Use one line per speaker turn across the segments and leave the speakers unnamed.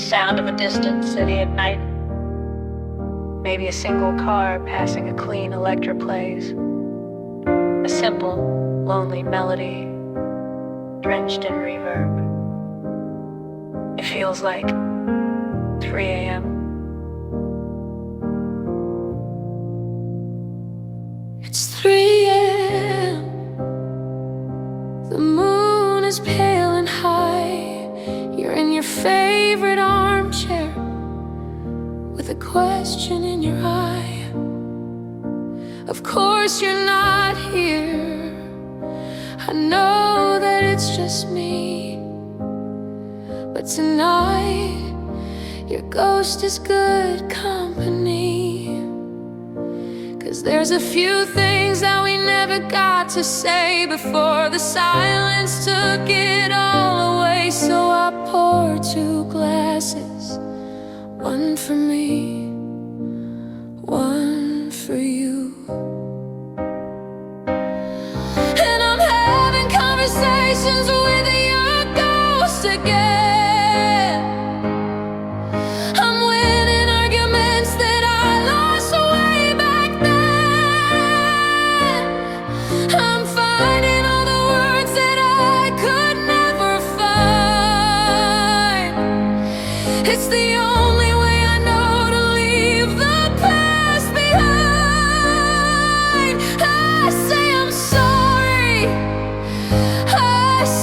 sound of a distant city at night. Maybe a single car passing a clean Electra plays. A simple, lonely melody, drenched in reverb. It feels like 3 a.m.
It's 3 a.m. The moon is pale and high. You're in your favorite armchair with a question in your eye. Of course you're not here. I know that it's just me, but tonight your ghost is good company. 'Cause there's a few things that we never got to say before the silence took it all away. So I pour 2 glasses, one for me, one for you. And I'm having conversations with your ghost again. I'm winning arguments that I lost way back then. I'm finding all the words that I could never find. It's the only way I know to leave the past behind. I say I'm sorry. I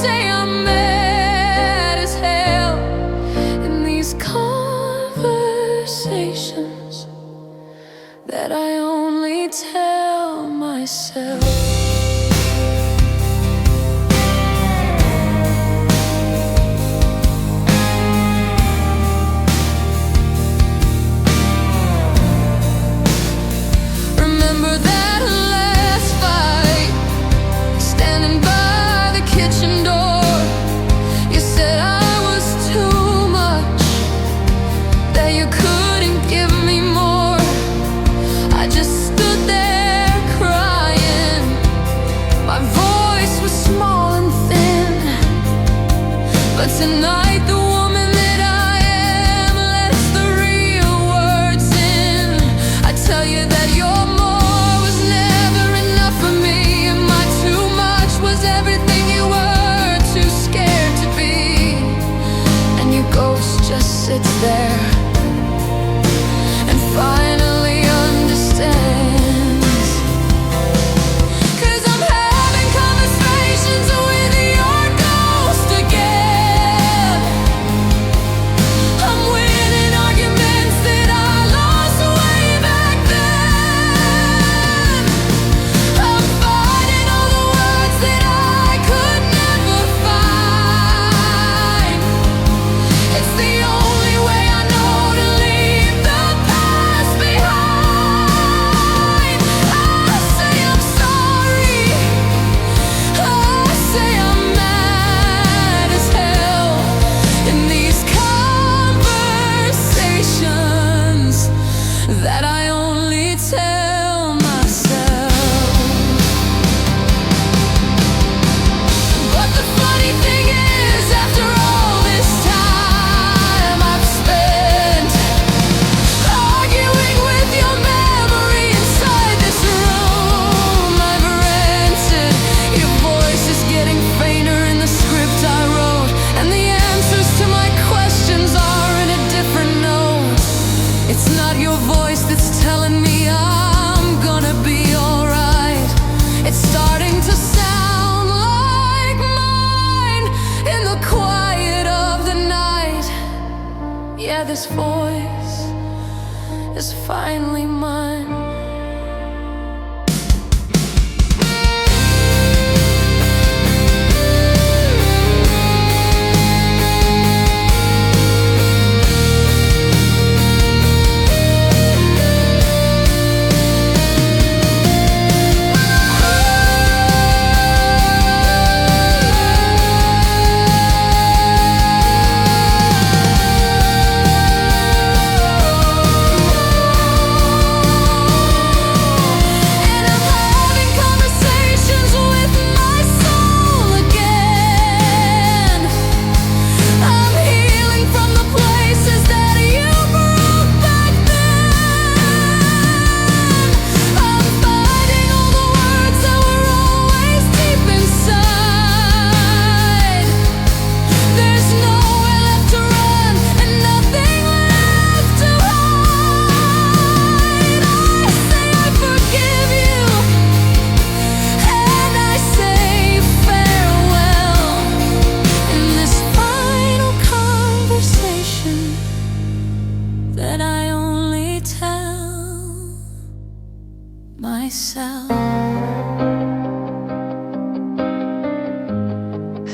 say I'm mad as hell. In these conversations that I only tell myself. Remember that last fight, standing by the kitchen door. You said I was too much, that you couldn't give me more. I just stood there crying. My voice was small and thin, but tonight the woman that I am lets the real words in. I tell you that your more was never enough for me, and my too much was everything you were too scared to be. And your ghost just sits there and finally understands. 'Cause I'm having conversations with your ghost again. I'm winning arguments that I lost way back then. I'm finding all the words that I could never find. It's the only way I know to leave the past behind. I say I'm sorry. I say I'm mad as hell. In these conversations that I only tell myself. But the funny thing is, after all this time I've spent arguing with your memory inside this room I've rented, your voice is getting fainter in the script I wrote, and the answers to my questions are in a different note. It's not your voice that's telling me I'm gonna be alright. It's starting to sound like mine in the quiet of the night. Yeah, this voice is finally mine.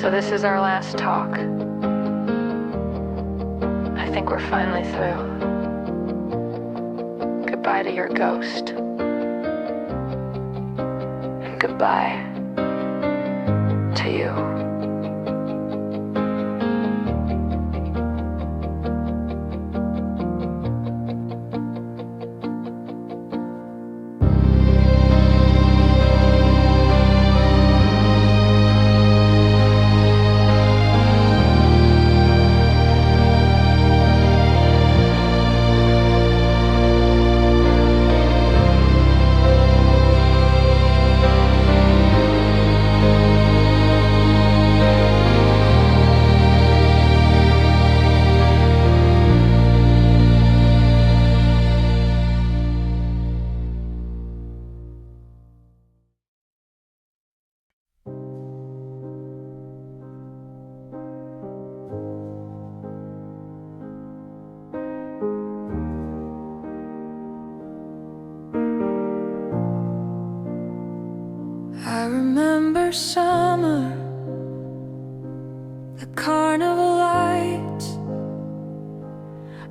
So this is our last talk. I think we're finally through. Goodbye to your ghost. And goodbye to you.
I remember summer, the carnival lights,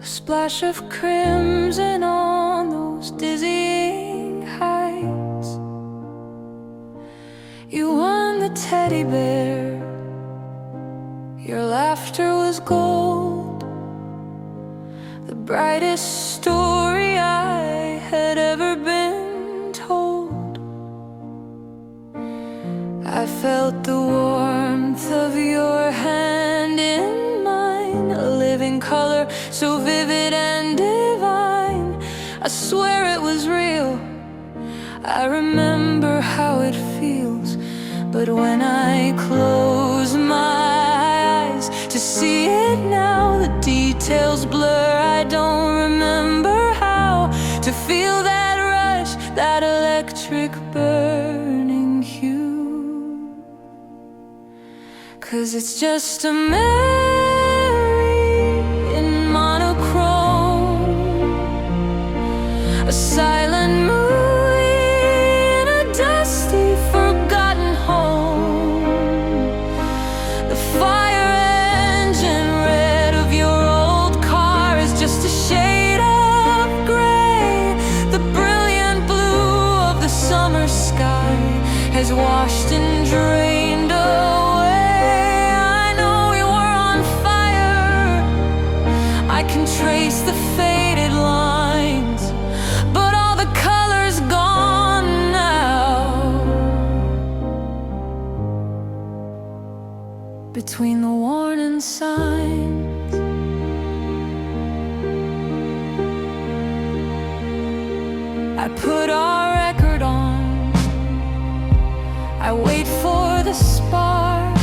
a splash of crimson on those dizzying heights. You won the teddy bear, your laughter was gold, the brightest story I had ever been told. I felt the warmth of your hand in mine, a living color so vivid and divine. I swear it was real. I remember how it feels, but when I close my eyes to see it now, the details blur. I don't remember how to feel that rush, that electric burning hue. 'Cause it's just a memory in monochrome, a silent movie in a dusty, forgotten home. The fire engine red of your old car is just a shade of gray. The brilliant blue of the summer sky has washed and drained away. I can trace the faded lines, but all the color's gone now. Between the warning signs, I put our record on. I wait for the spark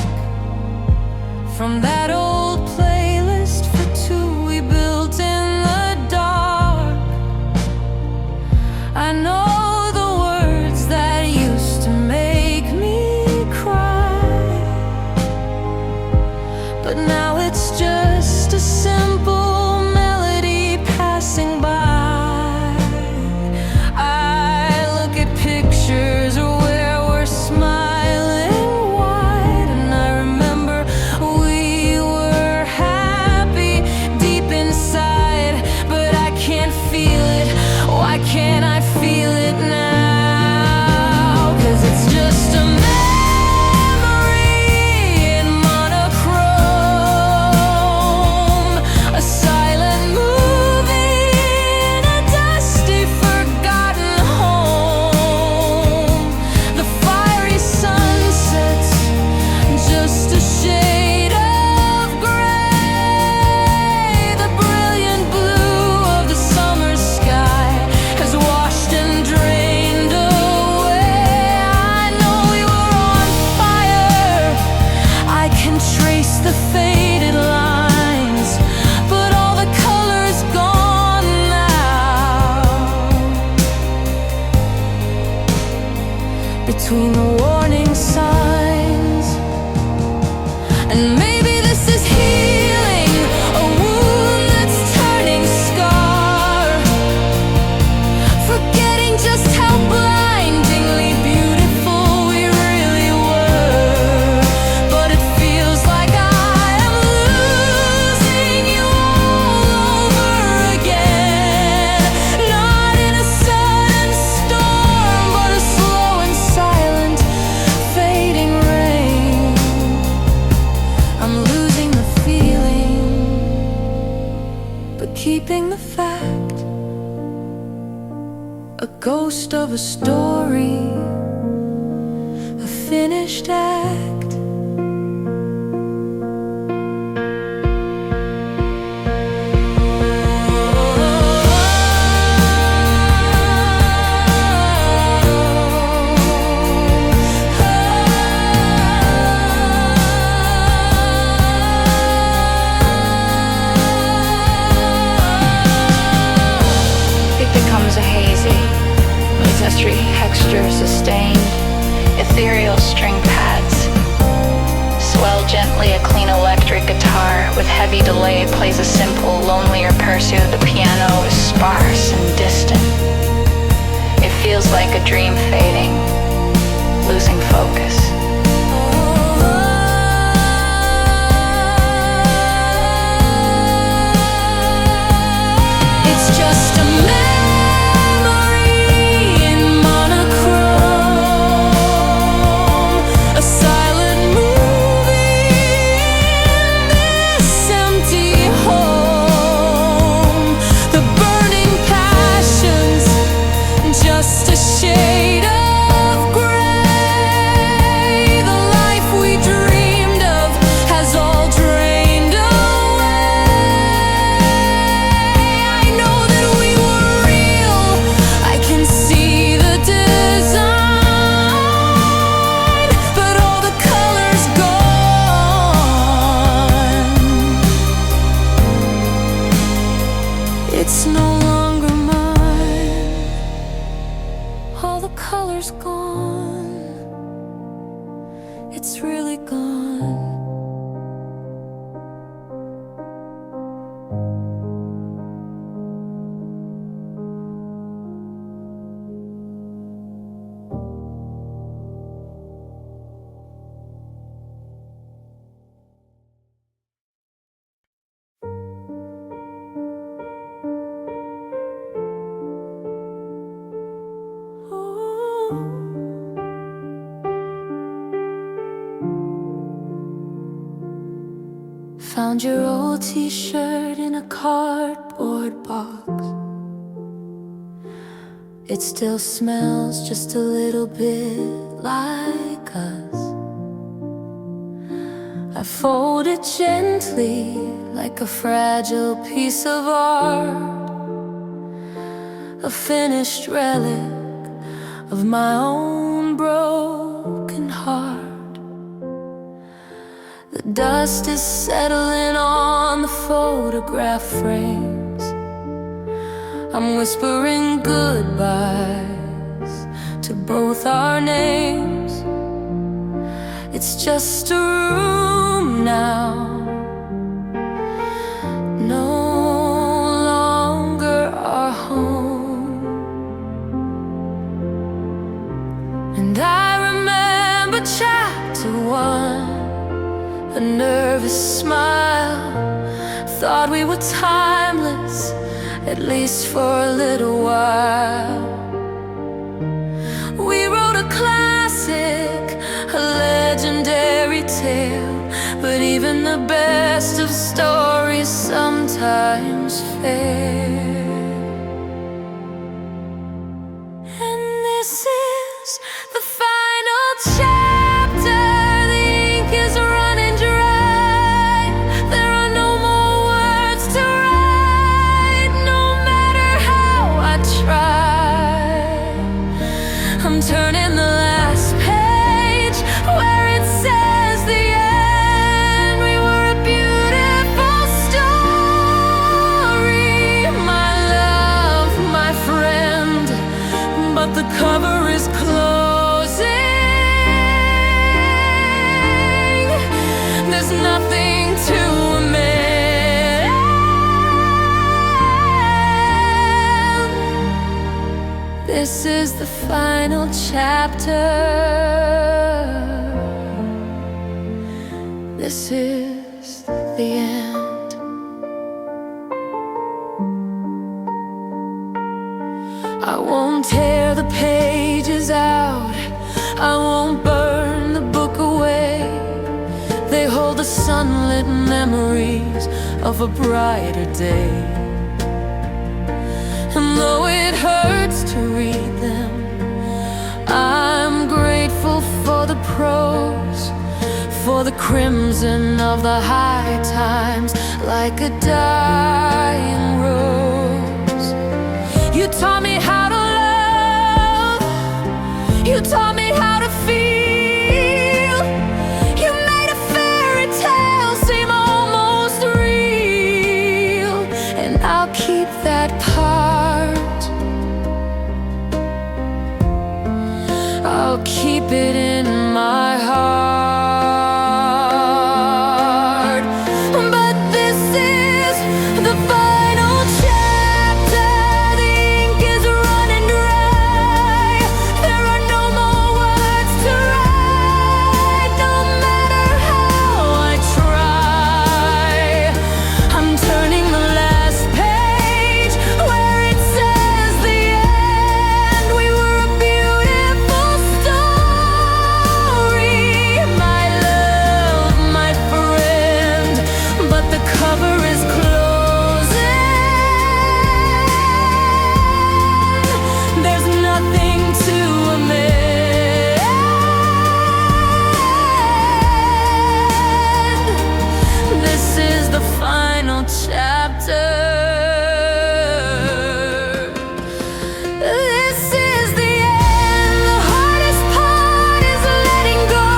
from that old playlist for two we built in the dark. I know the words that used to make me cry, but now it's just a simple melody passing by. I look at pictures where we're smiling wide, and I remember we were ghost of a story, a finished act.
A hazy, ancestry texture sustained, ethereal string pads. Swell gently a clean electric guitar with heavy delay plays a simple, lonelier pursuit. The piano is sparse and distant. It feels like a dream fading, losing focus.
It's just a it's no longer mine. All the color's gone. It's really gone. Found your old t-shirt in a cardboard box. It still smells just a little bit like us. I fold it gently like a fragile piece of art, a finished relic of my own broken heart. The dust is settling on the photograph frames. I'm whispering goodbyes to both our names. It's just a room now, no longer our home. And I remember chapter 1, a nervous smile. Thought we were timeless, at least for a little while. We wrote a classic, a legendary tale. But even the best of stories sometimes fail. And this is the final chapter. The ink is running dry. There are no more words to write. No matter how I try, I'm turning the last page where it says the end. We were a beautiful story, my love, my friend. But the cover is closing. There's nothing to amend. This is the final chapter. This is the end. I won't tear the pages out. I won't burn the book away. They hold the sunlit memories of a brighter day. And though it hurts to read them, I'm grateful for the prose, for the crimson of the high times, like a dying rose. You taught me how to love, you taught me how to feel. You made a fairy tale seem almost real, and I'll keep that part. I'll keep it in my heart. But this is the final chapter. The ink is running dry. There are no more words to write. No matter how I try, I'm turning the last page where it says the end. We were a beautiful story, my love, my friend. But the cover is closing. There's nothing to amend. This is the final chapter. This is the end. The hardest part is letting go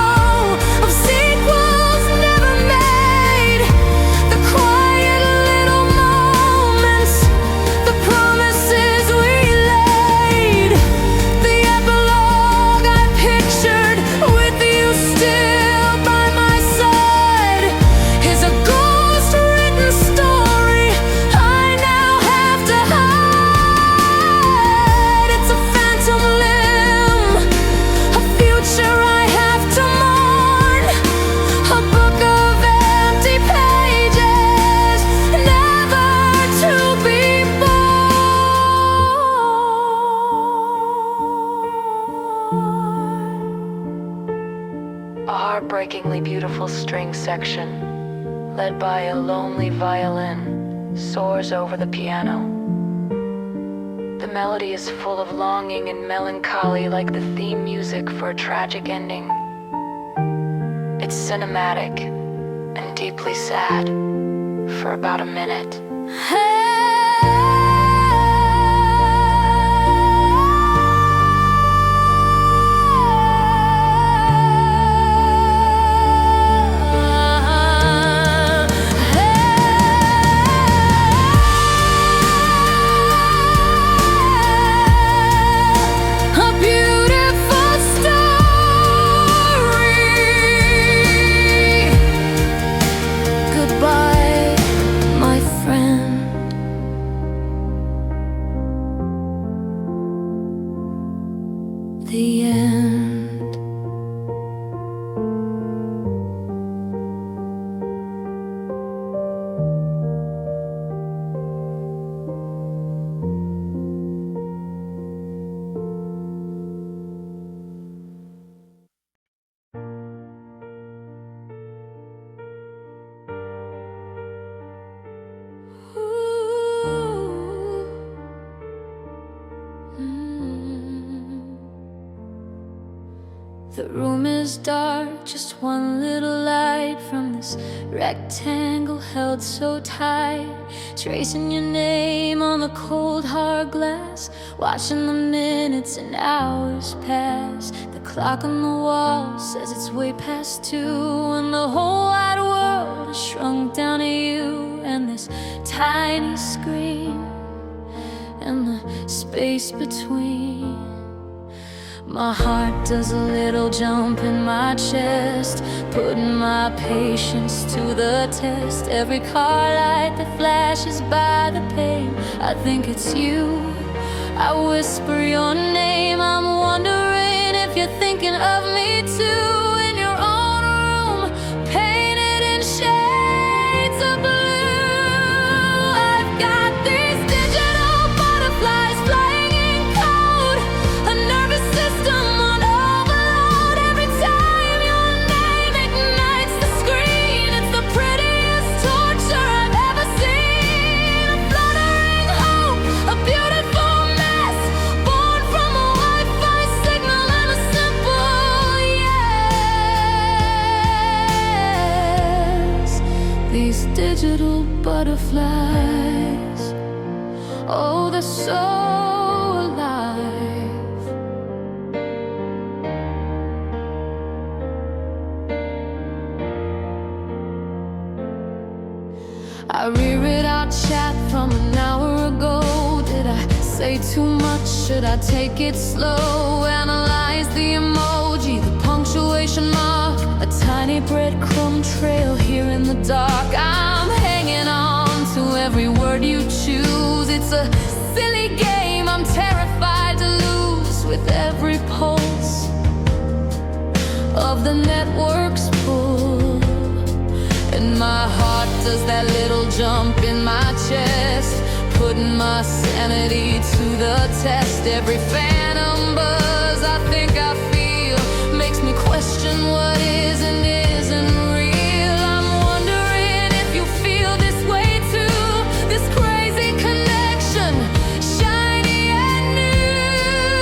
of sequels never made. The quiet little moments, the promises we laid. The epilogue I pictured with you still by my side is a ghost-written story I now have to hide. It's a phantom limb, a future I have to mourn, a book of empty pages, never to be born.
A heartbreakingly beautiful string section, led by a lonely violin, soars over the piano. The melody is full of longing and melancholy, like the theme music for a tragic ending. It's cinematic and deeply sad for about a minute.
A beautiful story. Goodbye, my friend. The end. The room is dark, just one little light from this rectangle held so tight. Tracing your name on the cold hard glass, watching the minutes and hours pass. The clock on the wall says it's way past 2, and the whole wide world has shrunk down to you and this tiny screen and the space between. My heart does a little jump in my chest, putting my patience to the test. Every car light that flashes by the pane, I think it's you. I whisper your name, I'm wondering if you're thinking of me too. In your own room, painted in shades of blue, I've got these digital butterflies flying in code, a nervous system on overload. Every time your name ignites the screen, it's the prettiest torture I've ever seen. A fluttering hope, a beautiful mess, born from a Wi-Fi signal and digital butterflies. Oh, they're so alive. I reread our chat from an hour ago. Did I say too much? Should I take it slow? Analyze the emoji, the punctuation mark, a tiny breadcrumb trail here in the dark. I'm hanging on to every word you choose. It's a silly game I'm terrified to lose. With every pulse of the network's pull, and my heart does that little jump in my chest, putting my sanity to the test. Every phantom buzz I think I feel makes me question what is and isn't real. I'm wondering if you feel this way too. This crazy connection, shiny and new.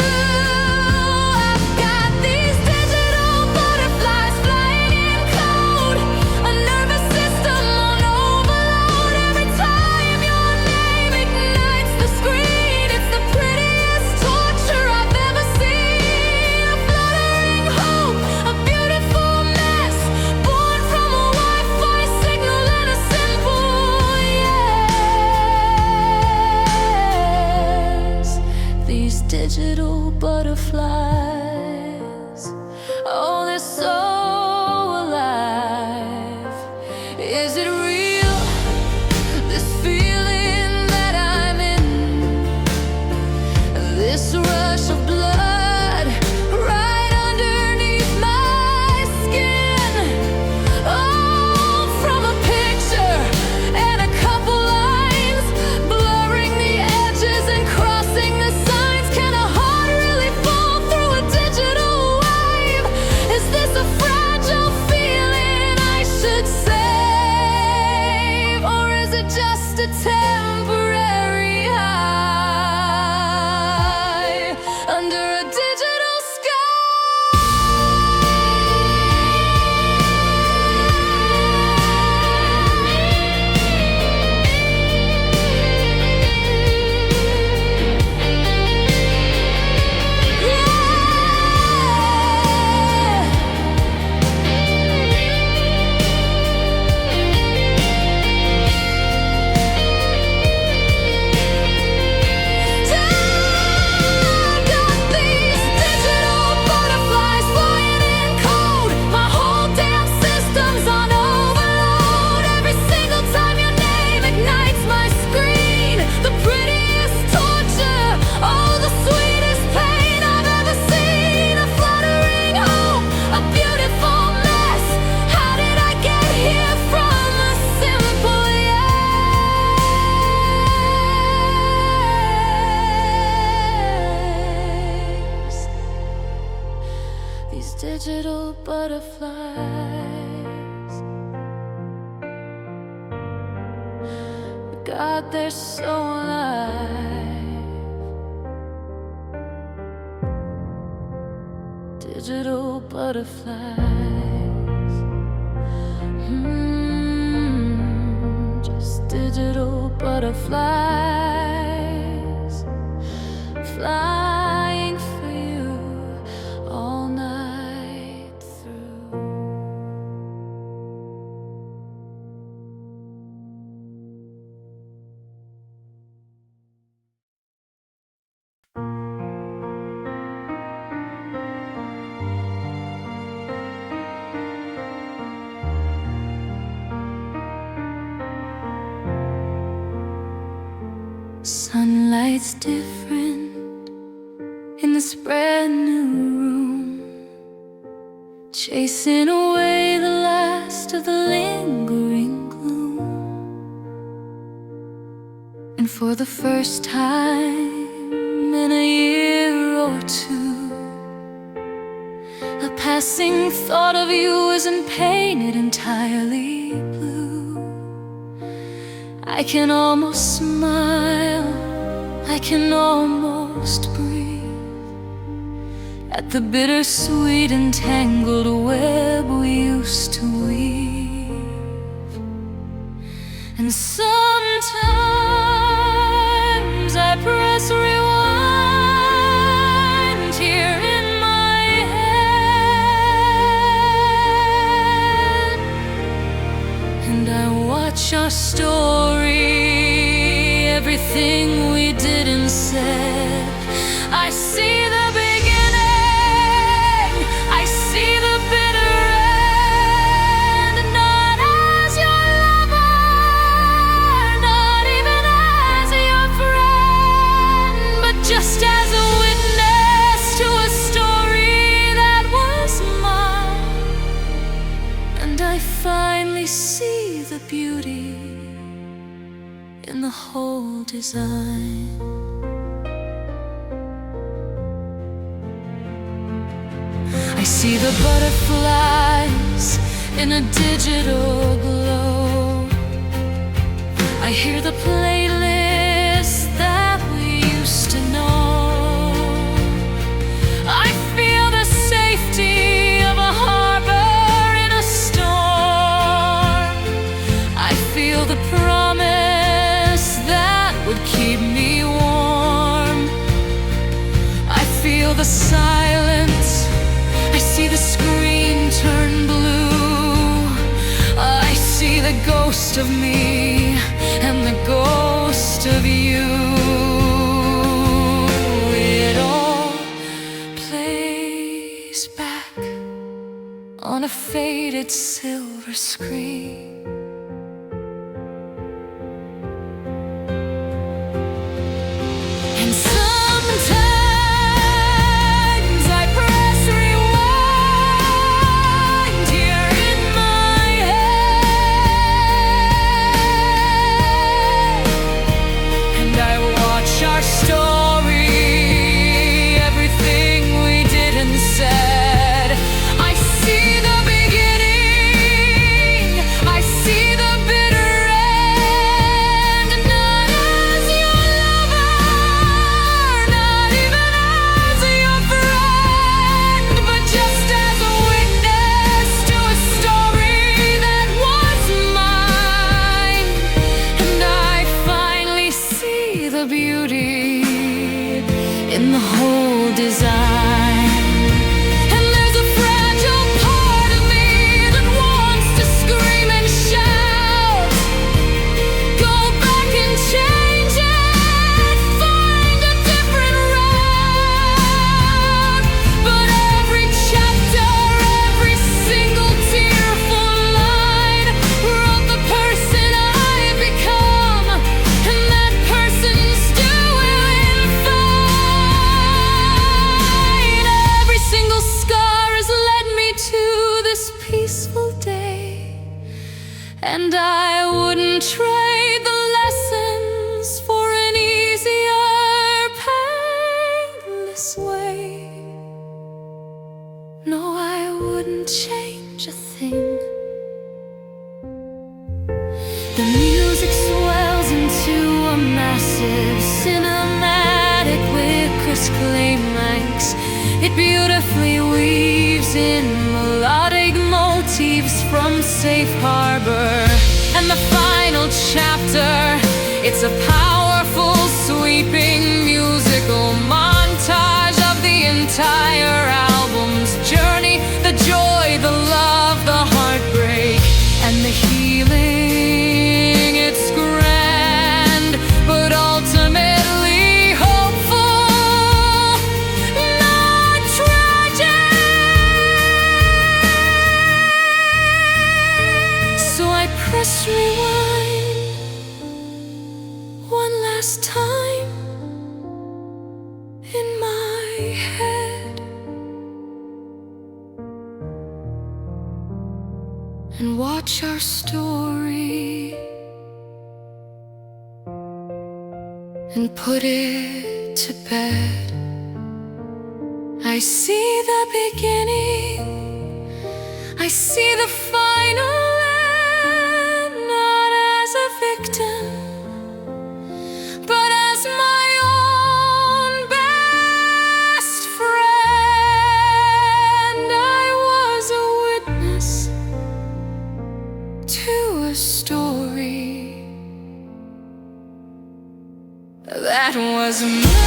I've got these digital butterflies flying in code, a nervous system on overload. Every time your name ignites the screen, it's the prettiest torture I've ever seen. A fluttering hope, a beautiful mess, born from a Wi-Fi signal and a simple yes. These digital butterflies, oh, they're so alive. Is it real, this feeling that I'm in, this rush of blood right underneath my skin? Oh, from a picture and a couple lines, blurring the edges and crossing the signs. Can a heart really fall through a digital wave? Is this a fragile feeling I should save? Or is it just a temporary high under a digital digital butterflies? God, they're so alive. Digital butterflies. Just digital butterflies flying for you all night through. Sunlight's different in this brand new room, chasing away the last of the lingering gloom. And for the first time in a year or two, a passing thought of you isn't painted entirely blue. I can almost smile, I can almost breathe at the bittersweet and tangled web we used to weave. watch our story, everything we did and said. I see the beginning, I see the bitter end. Not as your lover, not even as your friend, but just as a witness to a story that was mine. And I finally see the beauty in the whole design. I see the butterflies in a digital glow. I hear the playlist that we used to know. I feel the safety of a harbor in a storm. I feel the promise that would keep me warm. I feel the silence, I see the screen turn blue. I see the ghost of me and the ghost of you. It all plays back on a faded silver screen. And sometimes I press rewind here in my head, and I watch our story, everything we did and said. I see the beginning, I see the bitter end. Not as your lover, not even as your friend, but just as a witness to a story that was mine. And I finally see the beauty in the whole design. And there's a fragile part of me that wants to scream and shout, go back and change it, find a different route. But every chapter, every single tearful line wrote the person I've become, and that person's doing fine. Every single scar has led me to this peaceful day, and I wouldn't trade the lessons for an easier, painless way. No, I wouldn't change a thing. The music swells into a massive cinematic with crisp climax. It beautifully weaves in melodic motifs from Safe Harbor. And the final chapter, it's a powerful, sweeping musical montage of the entire album's journey. The joy, the love, the heartbreak, and the healing. It's grand, but ultimately hopeful, not tragic. So I press rewind one last time in my head, and watch our story and put it to bed. I see the beginning, I see the final end, not as a victim, but as my own best friend. I was a witness to a story that was mine.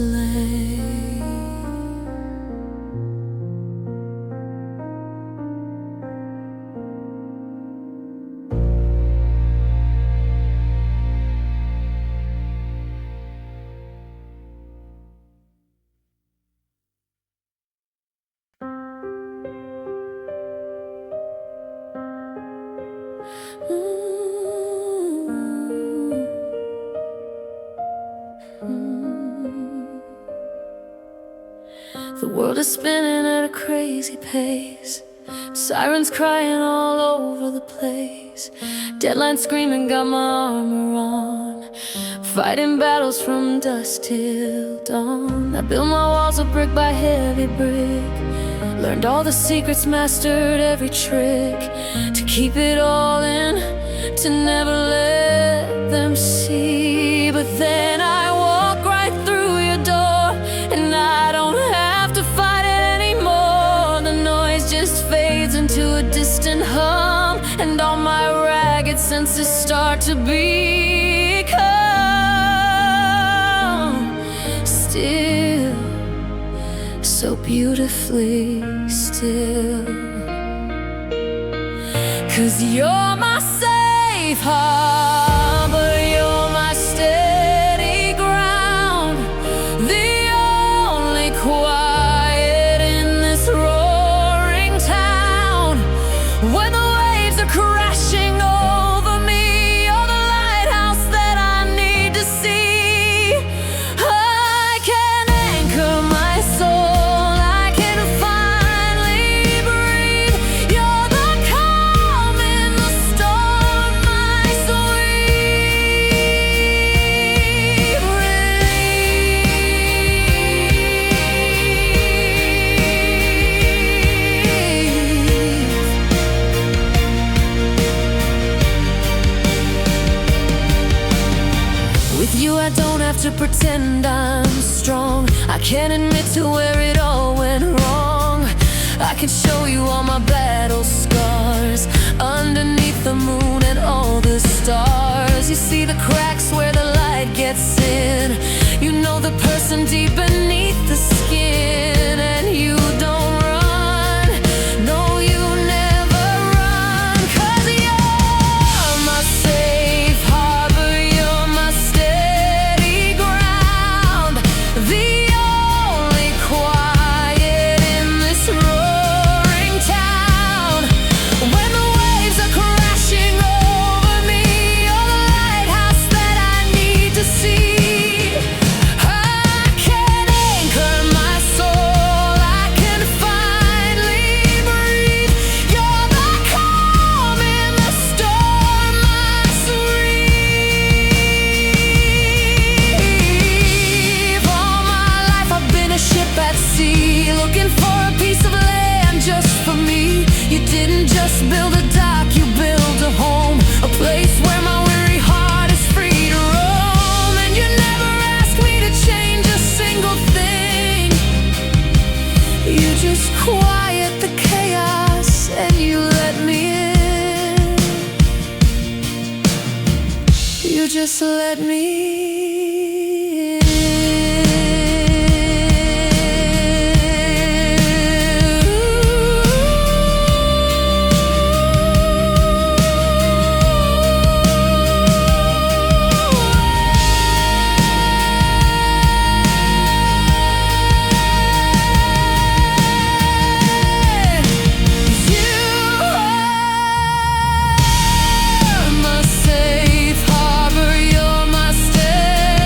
play. The world is spinning at a crazy pace. Sirens crying all over the place. Deadlines screaming, got my armor on. Fighting battles from dusk till dawn. I built my walls of brick by heavy brick. Learned all the secrets, mastered every trick. To keep it all in, to never let them see. But then I walk right through your door, and I don't have to fight it anymore. The noise just fades into a distant hum, and all my ragged senses start to become still, so beautifully still. 'Cause you're my safe harbor, you're my steady ground, the only quiet in this roaring town. When the waves are crashing over me, you're the lighthouse that I need to see. I can anchor my soul, I can finally breathe. You're the calm in the storm, my sweet relief. With you I don't have to pretend I'm strong. I can admit to where it all went wrong. I can show you all my battle scars underneath the moon and all the stars. You see the cracks where the light gets in. You know the person deep beneath the skin. And you don't run, no you never run. 'Cause you're my safe harbor, you're my steady ground, the only quiet in this roaring town. When the waves are crashing over me, you're the lighthouse that I need to see. I can anchor my soul, I can finally breathe. You're the calm in the storm, my sweet. All my life I've been a ship at sea, looking for a piece of land just for me. You didn't just build a dock, you built a home, a place where my weary heart is free to roam. And you never asked me to change a single thing. You just quiet the chaos and you let me in. You just let me you're my safe harbor, you're my steady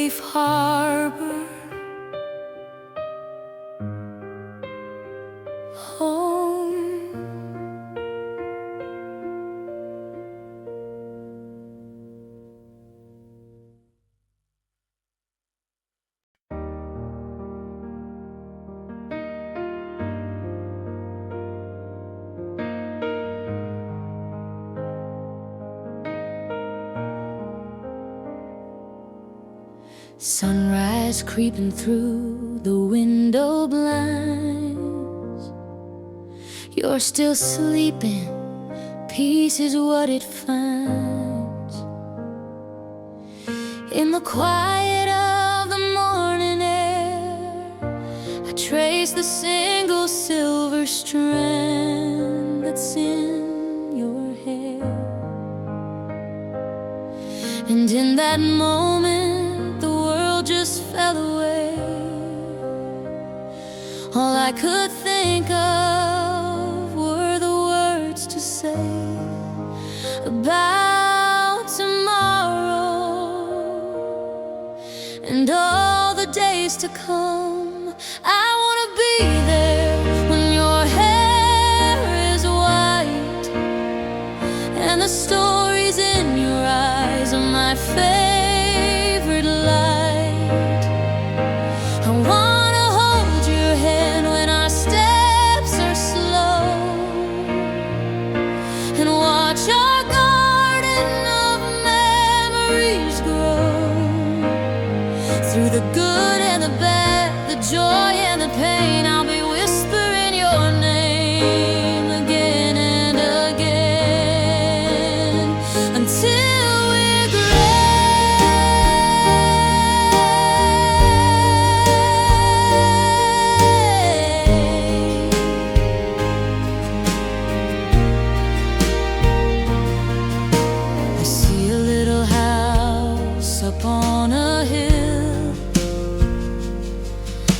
safe harbor, home. Sunrise creeping through the window blinds. You're still sleeping, peace is what it finds. In the quiet of the morning air, I trace the single silver strand that's in your hair. And in that moment, just fell away. All I could think of were the words to say about tomorrow and all the days to come. I wanna be there when your hair is white and the stories in your eyes are my favorite light. I wanna hold your hand when our steps are slow and watch our garden of memories grow. Through the good and the bad, the joy and the pain, I'll be whispering your name again and again until we're gray. Up on a hill,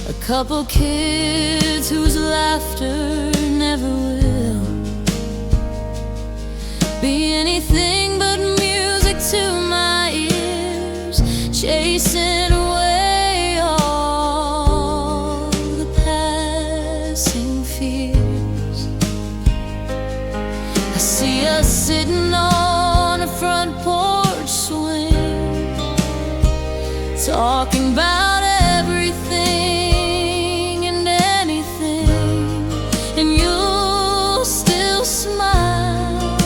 a couple kids whose laughter never will be anything but music to my ears, chasing away all the passing fears. I see us sitting on a front porch swing, talking about everything and anything, and you'll still smile,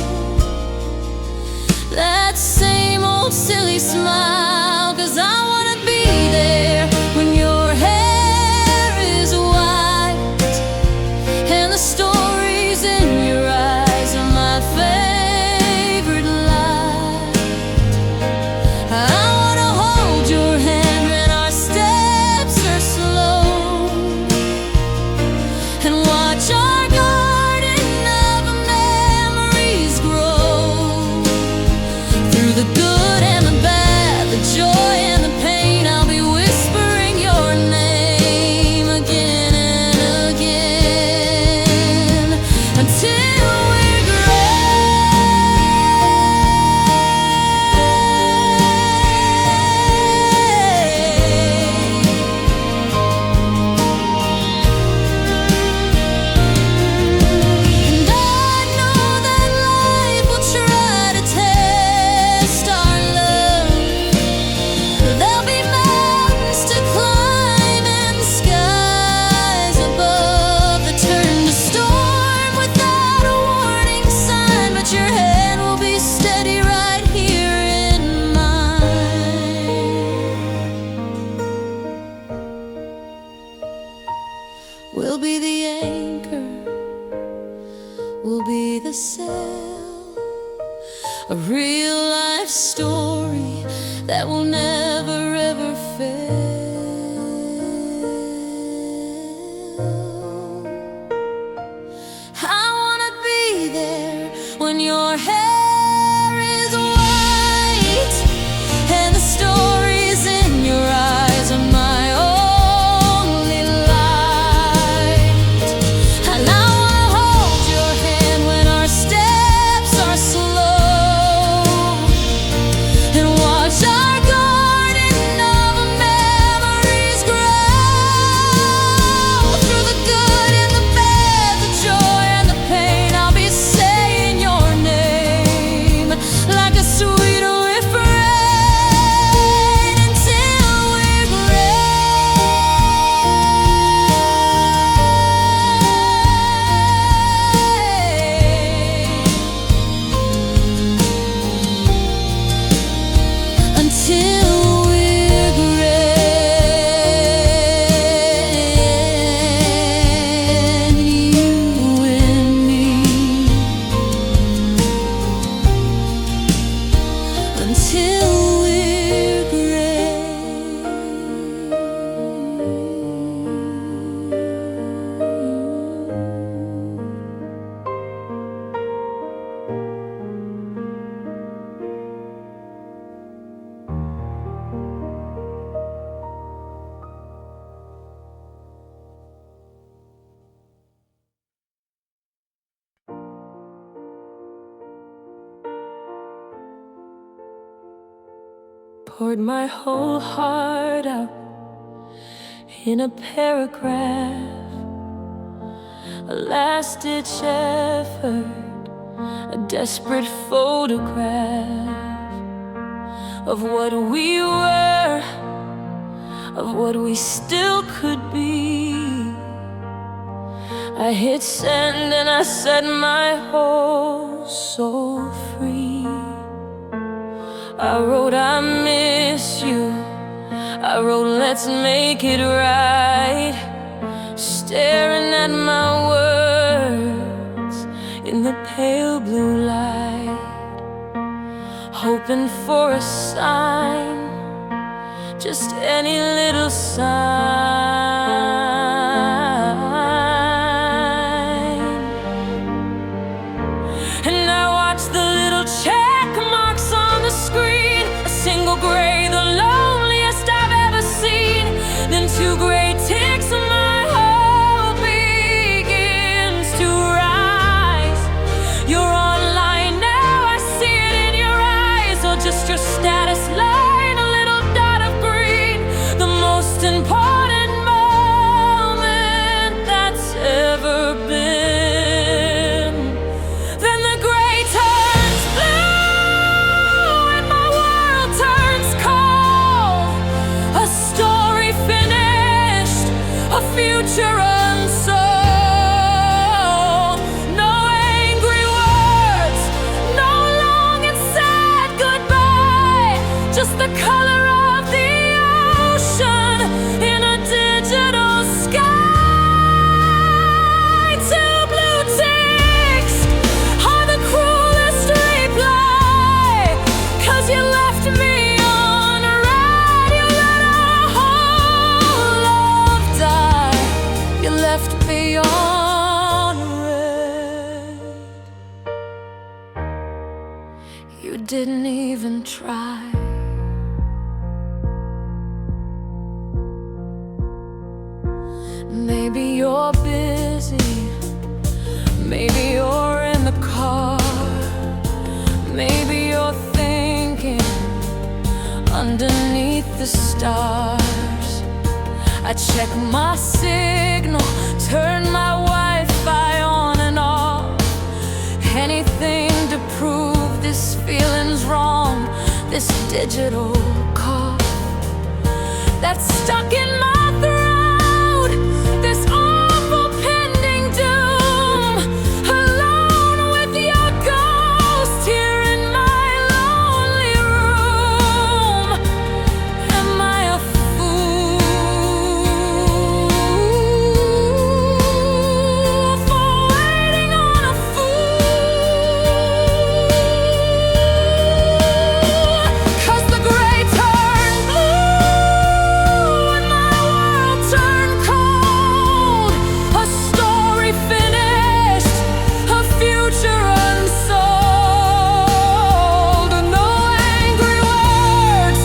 that same old silly smile, 'cause I wanna be there when your hair is white and the stories in your eyes are my favorite light. I wanna hold your hand when our steps are slow and watch our garden of memories grow. Through the good and the bad, the joy and the pain, I'll be whispering your name again and again until we're and I know that life will try to test our love. There'll be mountains to climb and skies above that turn to storm without a warning sign, but your hand will be steady right here in mine. We'll be the anchor, we'll be the sail, a real life story that will never ever fail. I wanna be there when your hair is white and the stories in your eyes are my only light. And I wanna hold your hand when our steps are slow and watch our garden of poured my whole heart out in a paragraph, a last-ditch effort, a desperate photograph of what we were, of what we still could be. I hit send and I set my whole soul free. I wrote I miss you, I wrote let's make it right, staring at my words in the pale blue light, hoping for a sign, just any little sign. And I watch the little check marks on the screen, a single gray, the loneliest I've ever seen, then two gray ticks and my hope begins to rise. You're online now, I see it in your eyes, or just your status line, a little dot of green, the most important moment that's ever been. Then the gray turns blue and my world turns cold. A story finished, a future unsold. No angry words, no long and sad goodbye, just the color of the ocean in a digital sky. Two blue ticks are the cruelest reply, 'cause you left me on red. You let our whole love die. You left me on red. You didn't even try. Maybe you're busy, maybe you're in the car, maybe you're thinking underneath the stars. I check my signal, turn my Wi-Fi on and off, anything to prove this feeling's wrong, this digital cough that's stuck in my throat, this awful pending doom, alone with your ghost here in my lonely room. Am I a fool for waiting on a fool? 'Cause the gray turned blue and my world turned cold. A story finished, a future unsold. No angry words,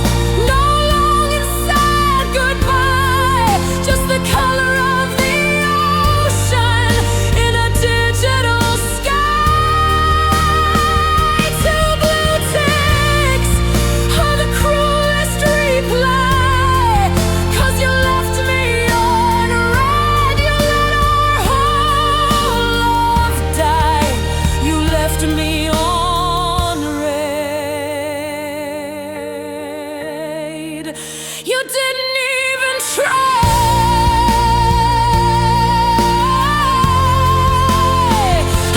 no long and sad goodbye, just the color of the ocean in a digital sky. Two blue ticks are the cruelest reply, 'cause you left me on red. You let our whole love die. You left me on red. You didn't even try.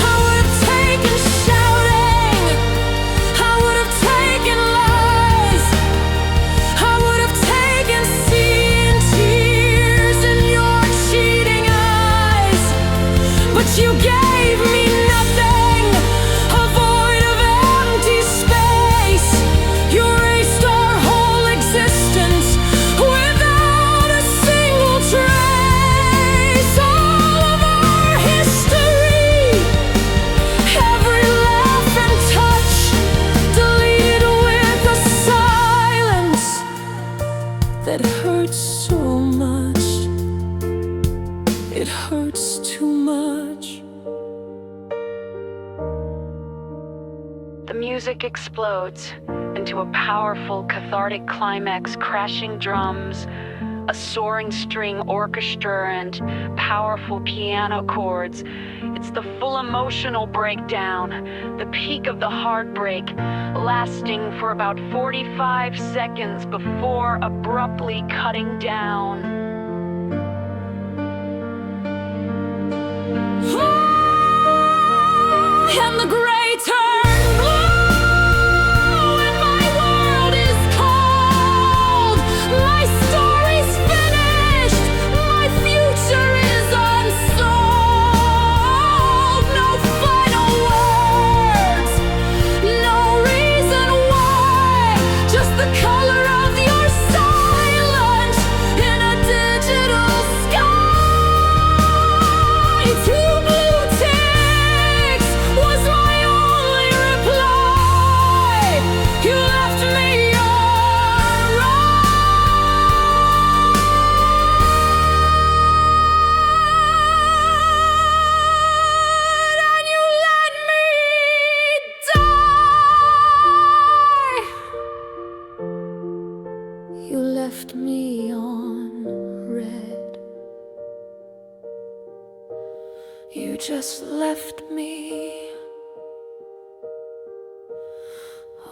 I would have taken shouting, I would have taken lies, I would have taken seeing tears in your cheating eyes. But you gave me nothing, a void of empty space. You erased our whole existence without a single trace. All of our history, every laugh and touch, deleted with a silence that hurts so much. It hurts too much.
The music explodes, and
into a powerful, cathartic climax, crashing drums, a soaring string orchestra, and powerful piano chords. It's the full emotional breakdown, the peak of the heartbreak, lasting for about 45 seconds before abruptly cutting down.
And the gray turn blue, and my world is cold. My story's finished, my future is unsolved. No final words, no reason why, just the color of your silence in a digital sky. Two blue ticks was my only reply. You left me on red, and you let me die. You left me on red. You just left me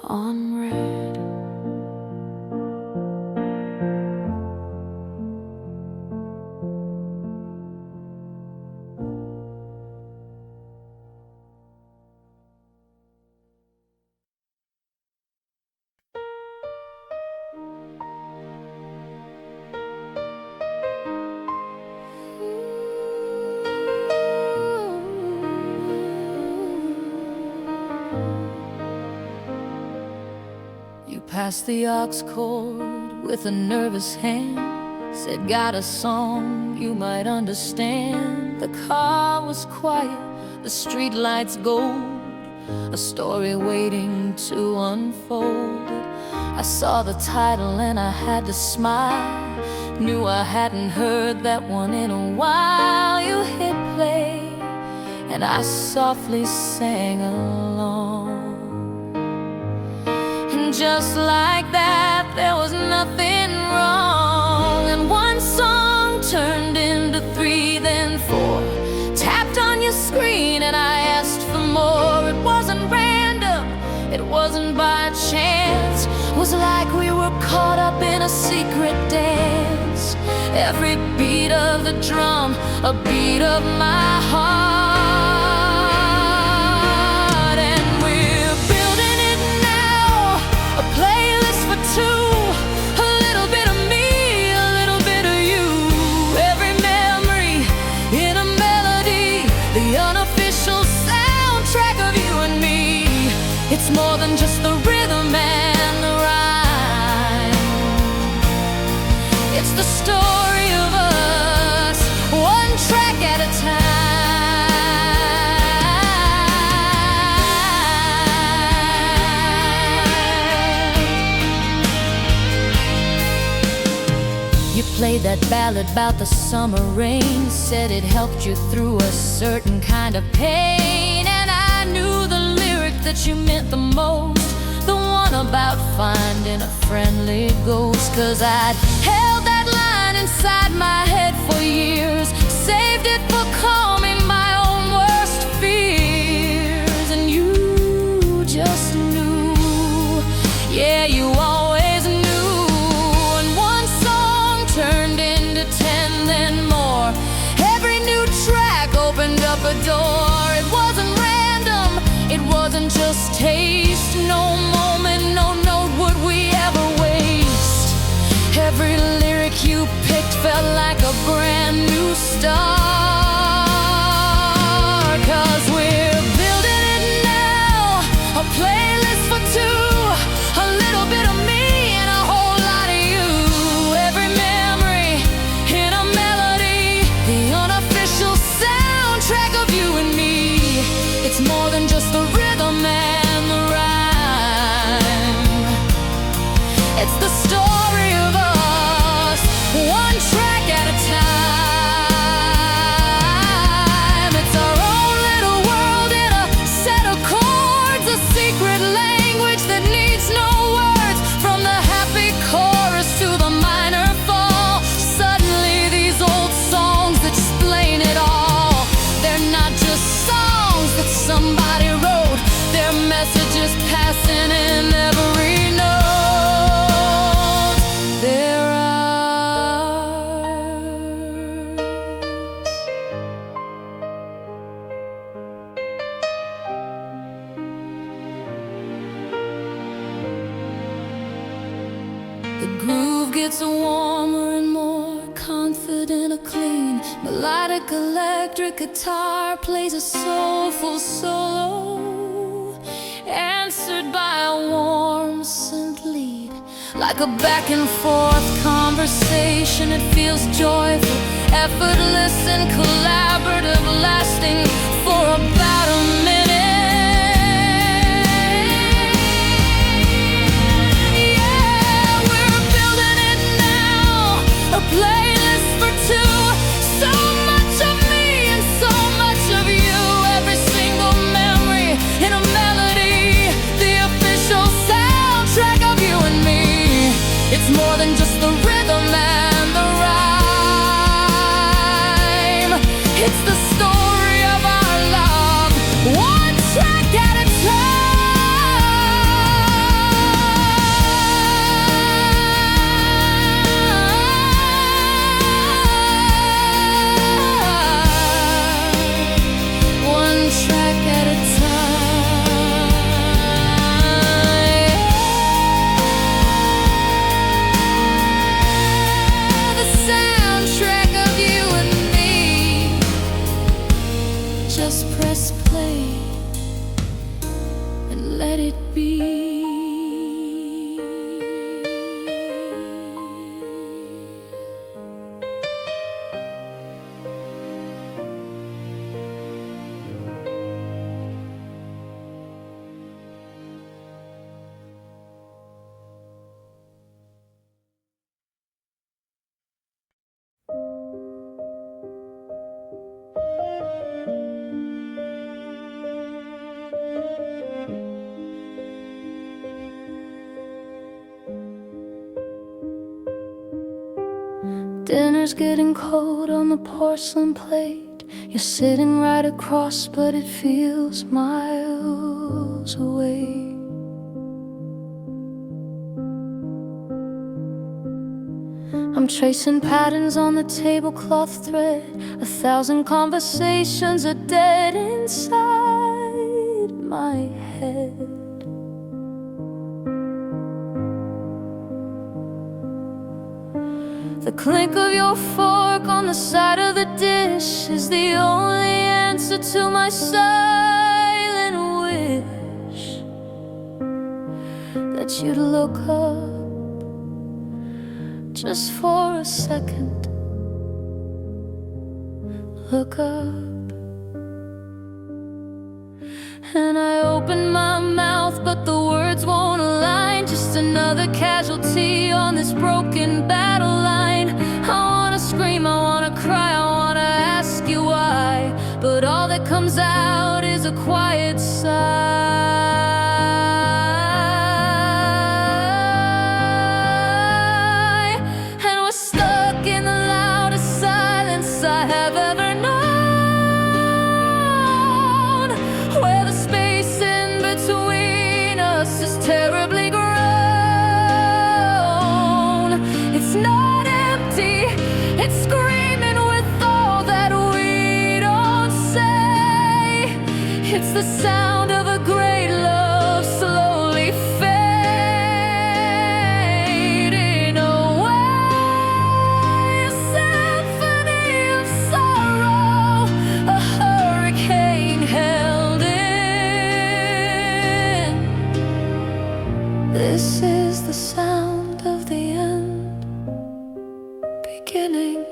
on red. You passed the aux cord with a nervous hand, said got a song you might understand. The car was quiet, the street lights gold, a story waiting to unfold. I saw the title and I had to smile, knew I hadn't heard that one in a while. You hit play and I softly sang along. And just like that, there was nothing wrong. And one song turned into three, then four. Tapped on your screen and I asked for more. It wasn't random, it wasn't by chance. It was like we were caught up in a secret dance. Every beat of the drum, a beat of my heart. Playlist for two, a little bit of me, a little bit of you. Every memory in a melody, the unofficial soundtrack of you and me. It's more than just the rhythm and the rhyme. It's the story of us, one track at a time. You played that ballad about the summer rain, said it helped you through a certain kind of pain. And I knew the lyric that you meant the most, the one about finding a friendly ghost. 'Cause I'd held that line inside my head for years, saved it for calming my own worst fears. And you just knew, yeah, you always knew. Turned into 10, then more. Every new track opened up a door. It wasn't random, it wasn't just taste. No moment, no note would we ever waste. Every lyric you picked felt like a brand new start. 'Cause we're building it now, a playlist for two, a little bit of me and a whole lot of you. Every in a melody, the unofficial soundtrack of you and me. It's more than just the rhythm and the rhyme. It's the story of us, one track at a time. It's our own little world in a set of chords, a secret language that needs no words. gets warmer and more confident, a clean, melodic electric guitar plays a soulful solo, answered by a warm synth lead. Like a back and forth conversation, it feels joyful, effortless and collaborative, lasting for about a minute. Yeah, we're building it now, a playlist for two. So much of me and so much of you, every single memory in a melody, the official soundtrack of you and me. It's more than just the rhythm and the rhyme. It's the story of our love, one track at a time. One track at a Just press play and let it be. Dinner's getting cold on the porcelain plate. You're sitting right across, but it feels miles away. I'm tracing patterns on the tablecloth thread. 1,000 conversations are dead inside my head. The clink of your fork on the side of the dish is the only answer to my silent wish that you'd look up just for a second. Look up. And I open my mouth, but the words won't align. Just another casualty on this broken battle line. I wanna scream, I wanna cry, I wanna ask you why, but all that comes out is a quiet sigh. And we're stuck in the loudest silence I have ever known, where the space in between us is terribly grown. It's not empty, it's screaming with all that we don't say. It's the sound of a great love slowly fading away. A symphony of sorrow, a hurricane held in. This is the sound of the end beginning.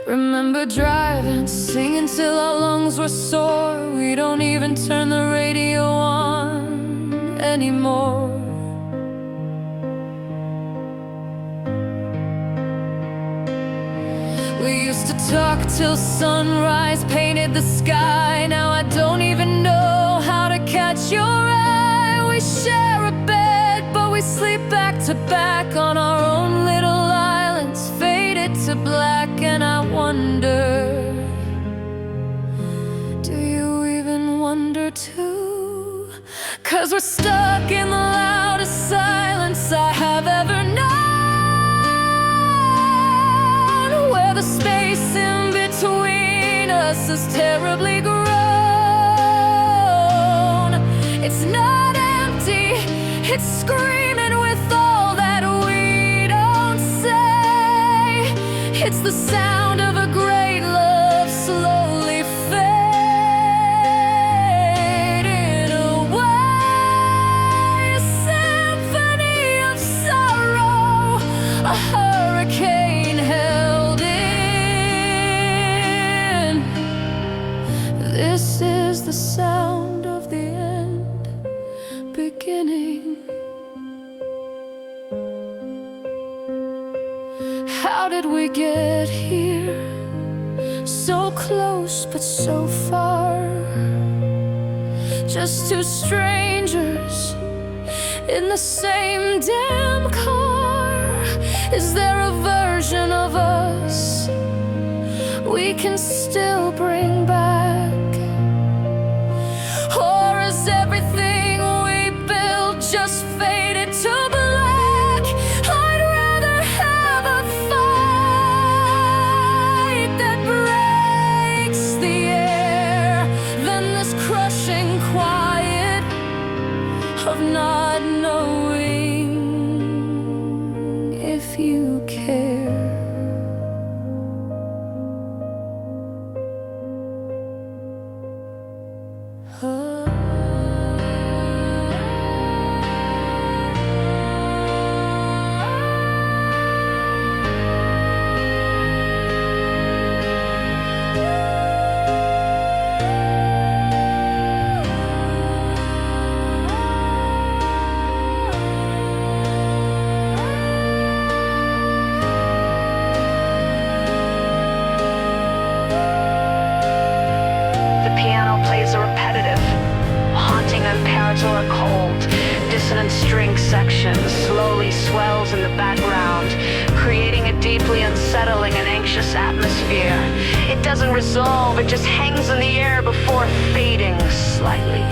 Remember driving, singing till our lungs were sore. We don't even turn the radio on anymore. We used to talk till sunrise painted the sky. Now I don't even know how to catch your eye. We share a bed, but we sleep back to back on our own little islands, faded to black. And I wonder, do you even wonder too? 'Cause we're stuck in the loudest silence I have ever known, where the space in between has terribly grown. It's not empty, it's screaming with all that we don't say. It's the sound of a great love slowly fading away. A symphony of sorrow, a hurricane held in. This is the sound of the end beginning. How did we get here? So close but so far. Just two strangers in the same damn car. Is there a version of us we can still bring back? Or is everything we built just faded to black? I'd rather have a fight that breaks the air than this crushing quiet of not knowing if you care.
Plays a repetitive, haunting imperator or cold, dissonant string section slowly swells in the background, creating a deeply unsettling and anxious atmosphere. It doesn't resolve, it just hangs in the air before fading slightly.